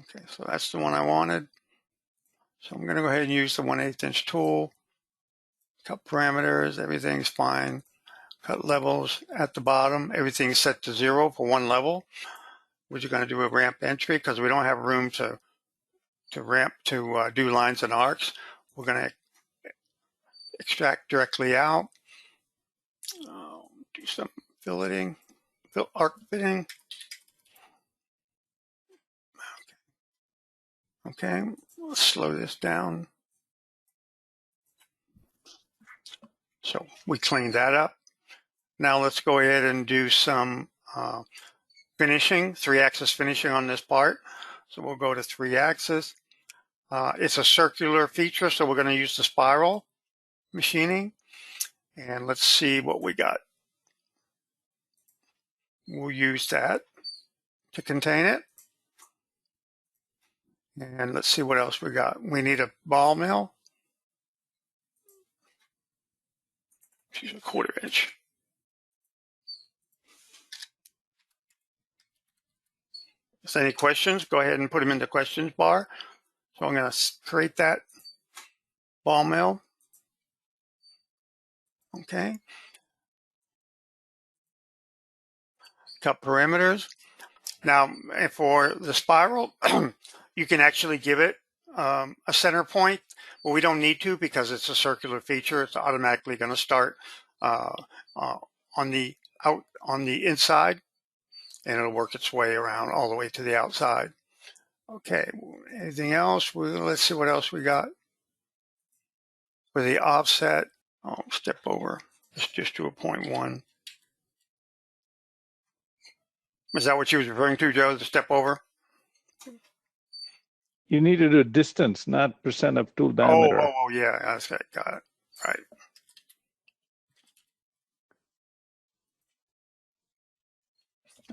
Okay, so that's the one I wanted. So I'm going to go ahead and use the 1/8 inch tool. Cut parameters, everything's fine. Cut levels at the bottom, everything's set to 0 for one level. We're just going to do a ramp entry because we don't have room to do lines and arcs. We're going to extract directly out. Do some filleting, arc fitting. Okay, let's slow this down. So we cleaned that up. Now let's go ahead and do some finishing, 3-axis finishing on this part. So we'll go to 3-axis. It's a circular feature, so we're going to use the spiral machining. And let's see what we got. We'll use that to contain it. And let's see what else we got. We need a ball mill. Use a 1/4 inch. If there's any questions, go ahead and put them in the questions bar. So I'm going to create that ball mill. Okay. Cut parameters. Now, for the spiral, you can actually give it a center point. Well, we don't need to because it's a circular feature. It's automatically going to start on the inside, and it'll work its way around all the way to the outside. Okay, anything else? Let's see what else we got. For the offset, step over. Let's just do a 0.1. Is that what you was referring to, Joe, the step over? You needed a distance, not percent of tool diameter. Oh, yeah, that's right. Got it. Right.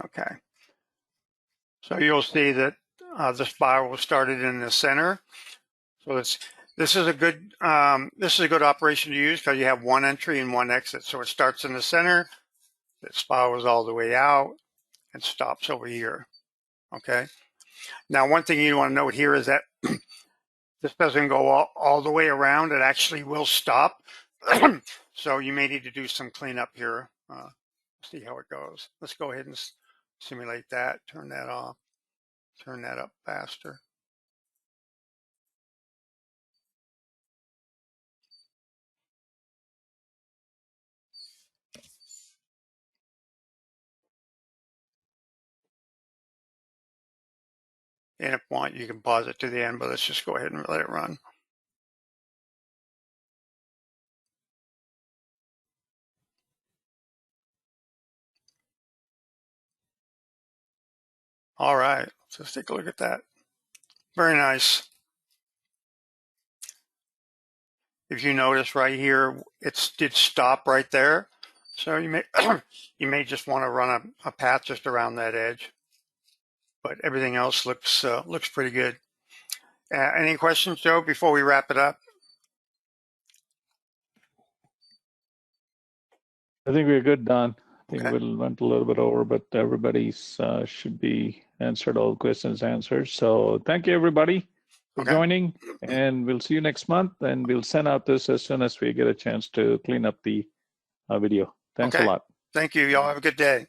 Okay. So you'll see that the spiral started in the center. So this is a good operation to use because you have one entry and one exit. So it starts in the center, it spirals all the way out, and stops over here. Okay. Now, one thing you want to note here is that this doesn't go all the way around. It actually will stop. So you may need to do some cleanup here. See how it goes. Let's go ahead and simulate that. Turn that off. Turn that up faster. And if you want, you can pause it to the end, but let's just go ahead and let it run. All right, so let's take a look at that. Very nice. If you notice right here, it did stop right there. So you may just want to run a path just around that edge. But everything else looks pretty good. Any questions, Joe, before we wrap it up? I think we're good, Don. I think we'll went a little bit over, but everybody's should be answered, all questions answered. So thank you, everybody, for joining, and we'll see you next month, and we'll send out this as soon as we get a chance to clean up the video. Thanks a lot. Thank you. Y'all have a good day.